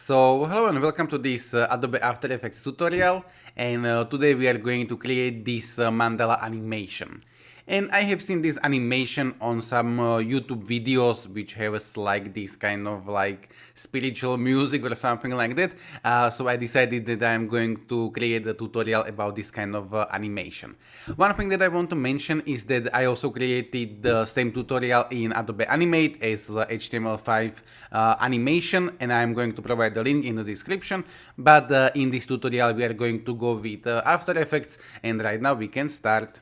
So hello and welcome to this Adobe After Effects tutorial, and today we are going to create this mandala animation. And I have seen this animation on some YouTube videos which have like this kind of like spiritual music or something like that. So I decided that I'm going to create a tutorial about this kind of animation. One thing that I want to mention is that I also created the same tutorial in Adobe Animate as HTML5 animation, and I'm going to provide the link in the description. But in this tutorial we are going to go with After Effects, and right now we can start.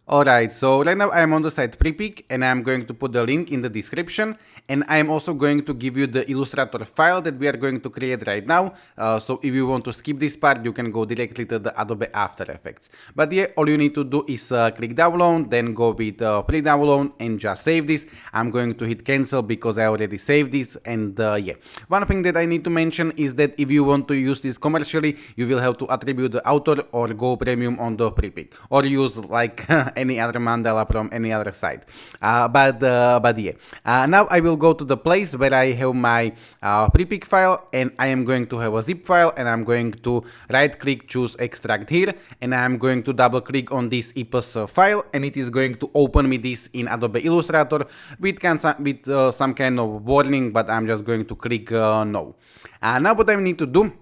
Alright, so right now I'm on the site Freepik, and I'm going to put the link in the description, and I'm also going to give you the Illustrator file that we are going to create right now. So if you want to skip this part, you can go directly to the Adobe After Effects. But yeah, all you need to do is click download, then go with free download and just save this. I'm going to hit cancel because I already saved this, and yeah. One thing that I need to mention is that if you want to use this commercially, you will have to attribute the author or go premium on the Freepik, or use like any other mandala from any other site. But yeah, now I will go to the place where I have my Freepik file, and I am going to have a zip file, and I'm going to right click, choose extract here, and I'm going to double click on this EPUB file, and it is going to open me this in Adobe Illustrator with some kind of warning, but I'm just going to click no. Now what I need to do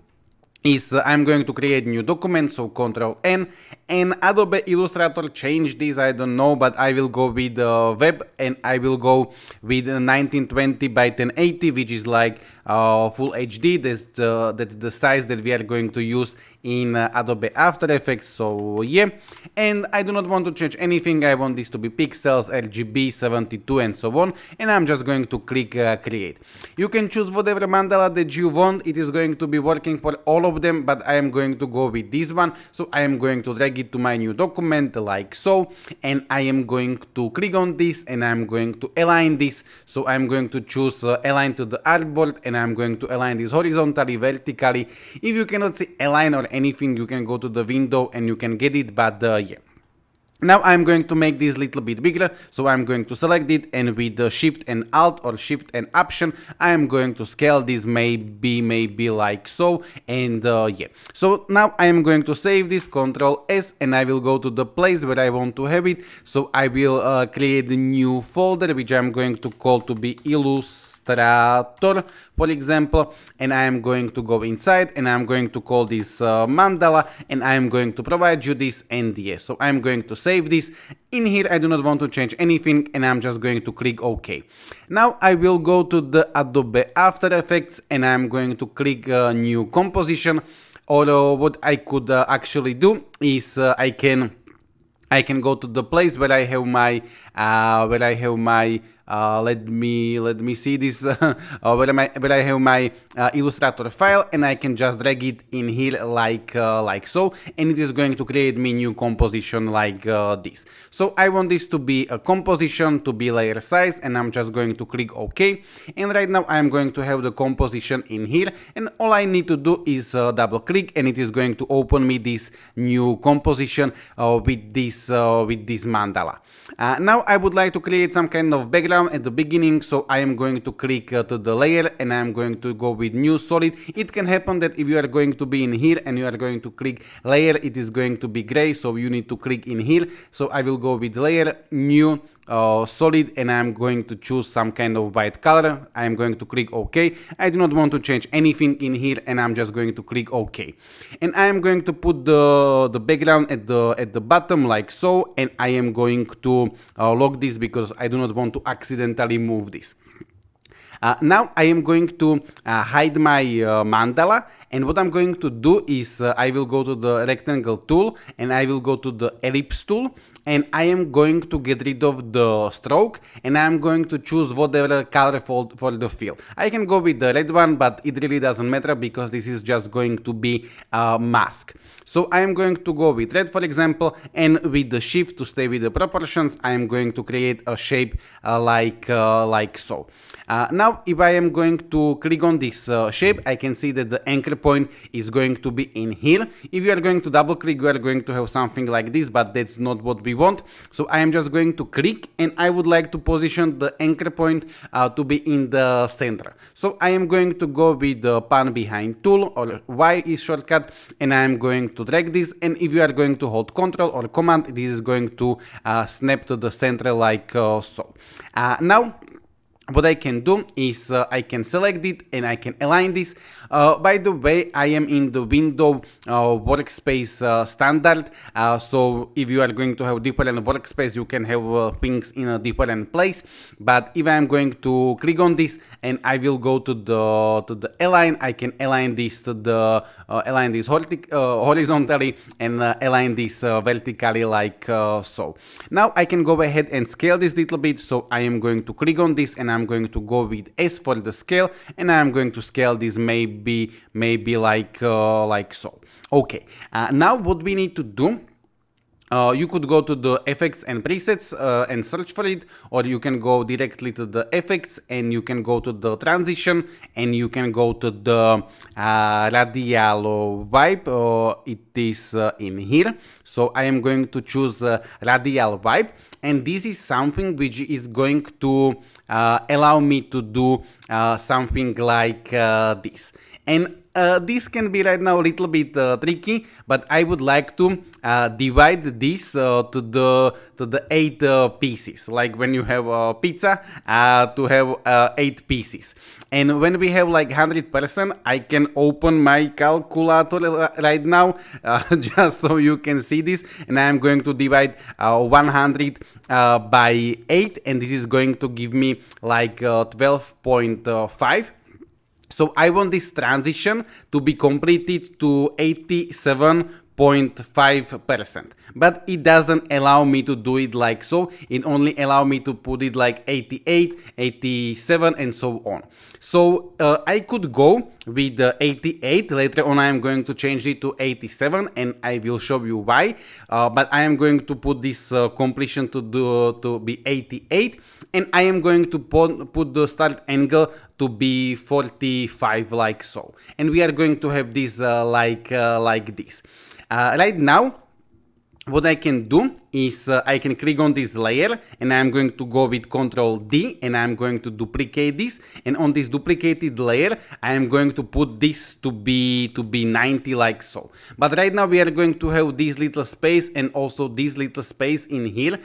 is I'm going to create new document, so Ctrl N, and Adobe Illustrator changed this, I don't know, but I will go with web, and I will go with 1920 by 1080, which is like full HD. That's the size that we are going to use in Adobe After Effects. So yeah, and I do not want to change anything. I want this to be pixels, RGB, 72 and so on, and I'm just going to click create. You can choose whatever mandala that you want. It is going to be working for all of them, but I am going to go with this one. So I am going to drag it to my new document like so, and I am going to click on this, and I'm going to align this. So I'm going to choose align to the artboard, and I'm going to align this horizontally, vertically. If you cannot see align or anything, you can go to the window and you can get it, but yeah. Now I'm going to make this a little bit bigger, so I'm going to select it, and with the Shift and Alt or Shift and Option, I am going to scale this maybe like so, and yeah. So now I am going to save this, Ctrl S, and I will go to the place where I want to have it. So I will create a new folder, which I'm going to call to be Illustrator, for example, and I am going to go inside, and I'm going to call this mandala, and I am going to provide you this, and yes, so I'm going to save this. In here I do not want to change anything, and I'm just going to click OK. Now I will go to the Adobe After Effects, and I'm going to click new composition, or what I could actually do is I can go to the place where I have my let me see this where I have my Illustrator file, and I can just drag it in here like so, and it is going to create me new composition like this. So I want this to be a composition, to be layer size, and I'm just going to click OK. And right now I'm going to have the composition in here, and all I need to do is double click, and it is going to open me this new composition with this mandala. Now I would like to create some kind of background at the beginning, so I am going to click to the layer, and I am going to go with new solid. It can happen that if you are going to be in here and you are going to click layer, it is going to be gray, so you need to click in here. So I will go with layer, new solid, and I'm going to choose some kind of white color. I am going to click OK. I do not want to change anything in here, and I'm just going to click OK. And I am going to put the background at the bottom like so, and I am going to lock this because I do not want to accidentally move this. Now I am going to hide my mandala, and what I'm going to do is I will go to the rectangle tool, and I will go to the ellipse tool, and I am going to get rid of the stroke, and I am going to choose whatever color for the fill. I can go with the red one, but it really doesn't matter because this is just going to be a mask. So I am going to go with red, for example, and with the Shift to stay with the proportions, I am going to create a shape like so. Now if I am going to click on this shape, I can see that the anchor point is going to be in here. If you are going to double click, you are going to have something like this, but that's not what we want. So I am just going to click, and I would like to position the anchor point to be in the center. So I am going to go with the pan behind tool, or Y is shortcut, and I am going to drag this, and if you are going to hold Control or Command, this is going to snap to the center like so. Now what I can do is I can select it and I can align this. By the way, I am in the window workspace standard. So if you are going to have different workspace, you can have things in a different place. But if I am going to click on this and I will go to the align, I can align this to the align this horizontally and align this vertically like so. Now I can go ahead and scale this little bit. So I am going to click on this and I'm going to go with S for the scale, and I'm going to scale this maybe like so. Okay, now what we need to do, you could go to the effects and presets and search for it, or you can go directly to the effects and you can go to the transition and you can go to the radial vibe. It is in here. So I am going to choose radial vibe, and this is something which is going to allow me to do something like this. And this can be right now a little bit tricky, but I would like to divide this to the 8 pieces, like when you have a pizza, to have 8 pieces. And when we have like 100%, I can open my calculator right now just so you can see this, and I am going to divide 100 by 8, and this is going to give me like 12.5. So I want this transition to be completed to 87.5%, but it doesn't allow me to do it like so. It only allows me to put it like 88, 87 and so on. So I could go with 88. Later on I am going to change it to 87 and I will show you why. But I am going to put this completion to be 88, and I am going to put the start angle to be 45 like so. And we are going to have this like this. Right now, what I can do is I can click on this layer and I'm going to go with Control D and I'm going to duplicate this, and on this duplicated layer I am going to put this to be 90 like so. But right now we are going to have this little space and also this little space in here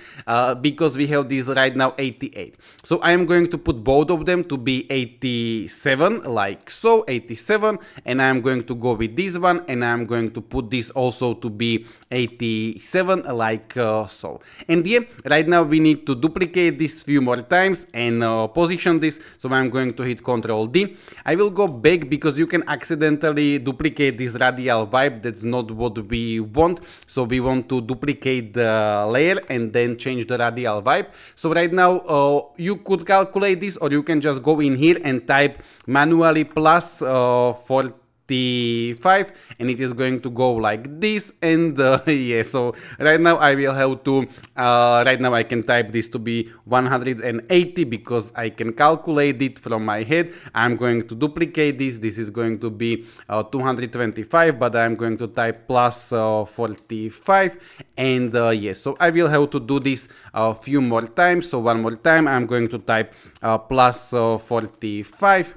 because we have this right now 88. So I am going to put both of them to be 87 like so, 87, and I am going to go with this one and I am going to put this also to be 87 like so. And yeah, right now we need to duplicate this few more times and position this. So I'm going to hit Control D. I will go back because you can accidentally duplicate this radial vibe. That's not what we want. So we want to duplicate the layer and then change the radial vibe. So right now you could calculate this, or you can just go in here and type manually plus 45, and it is going to go like this. And yeah, so right now I will have to right now I can type this to be 180 because I can calculate it from my head. I'm going to duplicate this. This is going to be 225, but I'm going to type plus 45, and yes, so I will have to do this a few more times. So one more time I'm going to type plus 45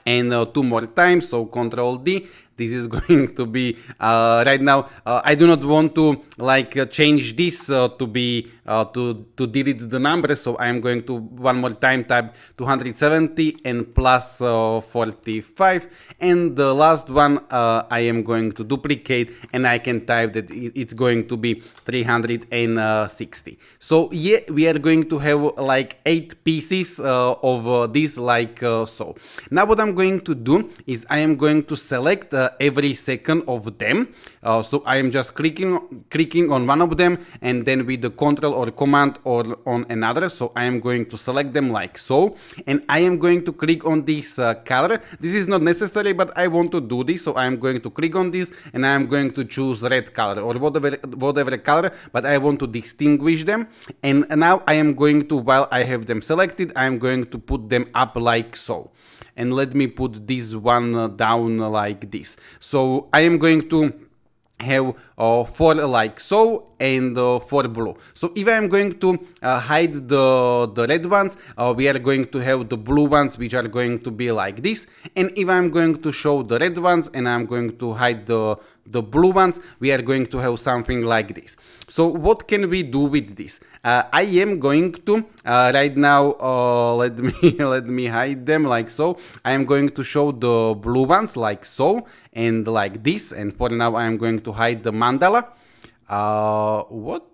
and 2 more times. So Control D. This is going to be right now. I do not want to like change this to be to delete the number. So I am going to one more time type 270 and plus 45, and the last one I am going to duplicate and I can type that it's going to be 360. So yeah, we are going to have like 8 pieces of this like so. Now what I'm going to do is I am going to select every second of them. So I am just clicking on one of them and then with the Control or Command or on another. So I am going to select them like so, and I am going to click on this color. This is not necessary, but I want to do this. So I am going to click on this and I am going to choose red color or whatever color, but I want to distinguish them. And now I am going to, while I have them selected, I am going to put them up like so. and let me put this one down like this. So I am going to have 4 like so, and 4 blue. So if I am going to hide the red ones, we are going to have the blue ones which are going to be like this, and if I'm going to show the red ones and I'm going to hide the blue ones, we are going to have something like this. So what can we do with this? I am going to right now let me hide them like so. I am going to show the blue ones like so and like this, and for now I am going to hide the mandala. What?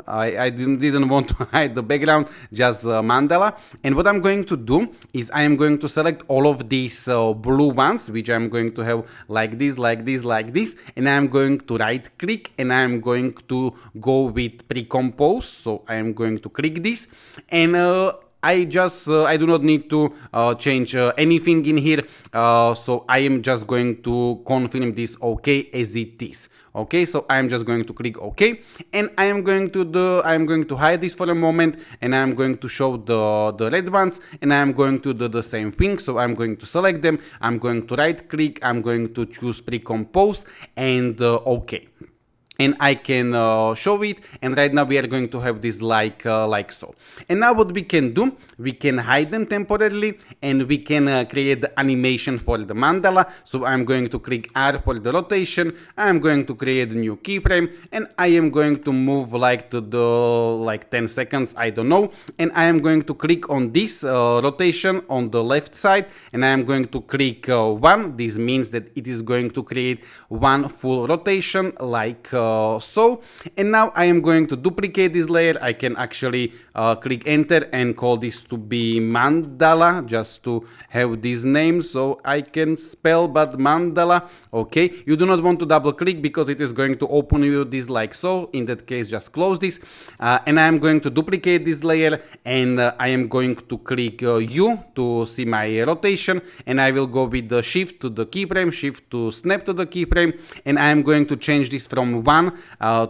I didn't want to hide the background, just mandala. And what I'm going to do is I am going to select all of these blue ones, which I'm going to have like this, like this, like this, and I'm going to right click and I'm going to go with pre-compose. So I am going to click this, and I do not need to change anything in here, so I am just going to confirm this OK as it is. Okay, so I'm just going to click OK, and I am going to hide this for a moment, and I'm going to show the red ones, and I'm going to do the same thing. So I'm going to select them, I'm going to right click, I'm going to choose pre-compose and OK. And I can show it, and right now we are going to have this like so. And now what we can do, we can hide them temporarily, and we can create the animation for the mandala. So I'm going to click R for the rotation, I'm going to create a new keyframe, and I am going to move like to the like 10 seconds, I don't know, and I am going to click on this rotation on the left side, and I am going to click 1. This means that it is going to create one full rotation like so. And now I am going to duplicate this layer. I can actually click enter and call this to be mandala, just to have this name so I can spell, but mandala. Okay, you do not want to double click because it is going to open you this like so. In that case, just close this, and I am going to duplicate this layer, and I am going to click U to see my rotation, and I will go with the shift to the keyframe, shift to snap to the keyframe, and I am going to change this from 1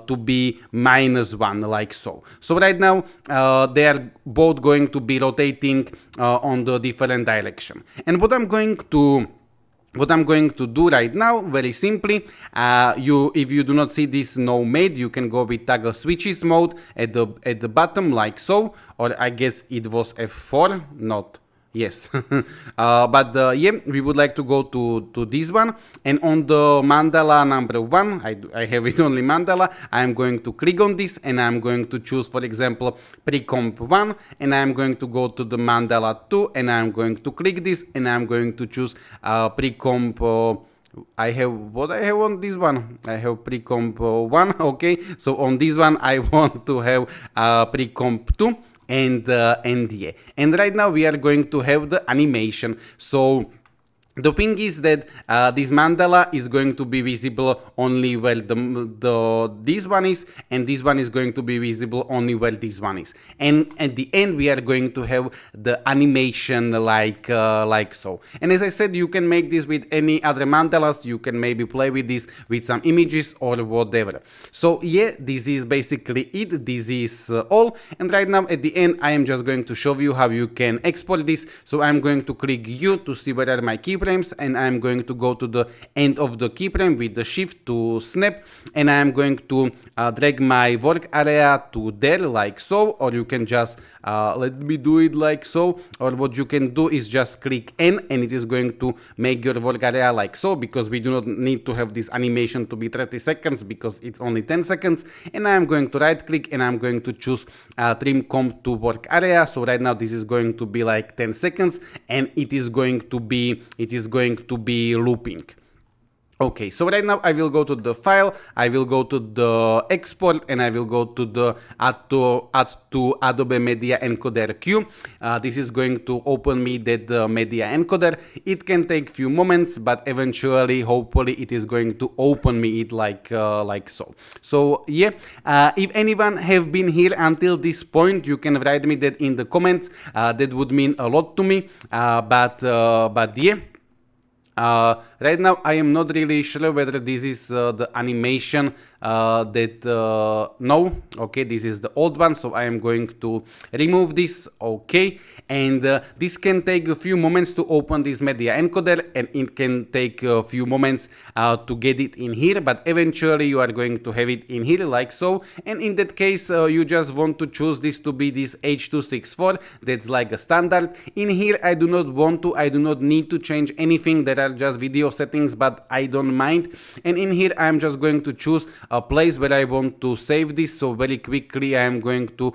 to be -1 like so. So right now they are both going to be rotating on the different direction. And what I'm going to do right now, very simply, if you do not see this no made, you can go with toggle switches mode at the bottom like so, or I guess it was F4, not. Yes, but yeah, we would like to go to this one, and on the mandala number 1, I have it only mandala, I'm going to click on this, and I'm going to choose, for example, pre-comp 1, and I'm going to go to the mandala 2, and I'm going to click this, and I'm going to choose pre-comp. I have on this one. I have pre-comp 1. Okay, so on this one I want to have pre-comp 2. And yeah, and right now we are going to have the animation. So the thing is that this mandala is going to be visible only where this one is, and this one is going to be visible only where this one is. And at the end we are going to have the animation like so. And as I said, you can make this with any other mandalas. You can maybe play with this with some images or whatever. So yeah, this is basically it. This is all. And right now at the end I am just going to show you how you can export this. So I'm going to click U to see where are my keyframes, and I'm going to go to the end of the keyframe with the shift to snap, and I'm going to drag my work area to there like so, or you can just let me do it like so, or what you can do is just click N, and it is going to make your work area like so, because we do not need to have this animation to be 30 seconds because it's only 10 seconds. And I'm going to right click, and I'm going to choose trim comp to work area. So right now this is going to be like 10 seconds, and it is going to be looping. Okay, so right now I will go to the file, I will go to the export, and I will go to the add to Adobe Media Encoder queue. This is going to open me that media encoder. It can take few moments, but eventually, hopefully, it is going to open me it like so. So yeah, if anyone have been here until this point, you can write me that in the comments. That would mean a lot to me. But yeah. right now I am not really sure whether this is the animation no, okay, this is the old one, so I am going to remove this, okay, and this can take a few moments to open this media encoder, and it can take a few moments to get it in here, but eventually you are going to have it in here like so, and in that case you just want to choose this to be this H264, that's like a standard. In here I do not need to change anything, there are just video settings, but I don't mind, and in here I am just going to choose a place where I want to save this, so very quickly I am going to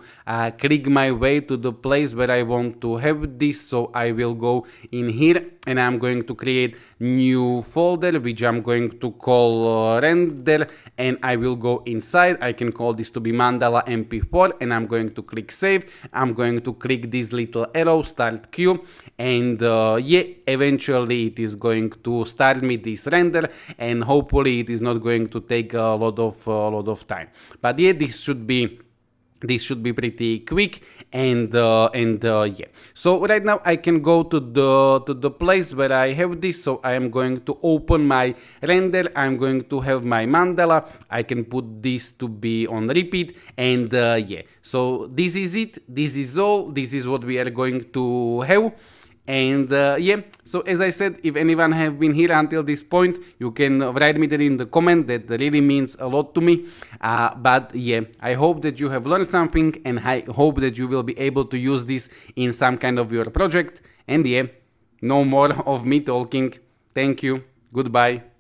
click my way to the place where I want to have this, so I will go in here and I'm going to create new folder which I'm going to call render, and I will go inside. I can call this to be Mandala MP4, and I'm going to click save. I'm going to click this little arrow, start queue, and yeah, eventually it is going to start me this render, and hopefully it is not going to take a lot of time. But yeah, this should be pretty quick, and yeah. So right now I can go to the place where I have this, so I am going to open my render. I'm going to have my mandala. I can put this to be on repeat, and yeah. So this is it. This is all. This is what we are going to have. And yeah, so as I said, if anyone have been here until this point, you can write me that in the comment. That really means a lot to me. But yeah, I hope that you have learned something, and I hope that you will be able to use this in some kind of your project. And yeah, no more of me talking. Thank you. Goodbye.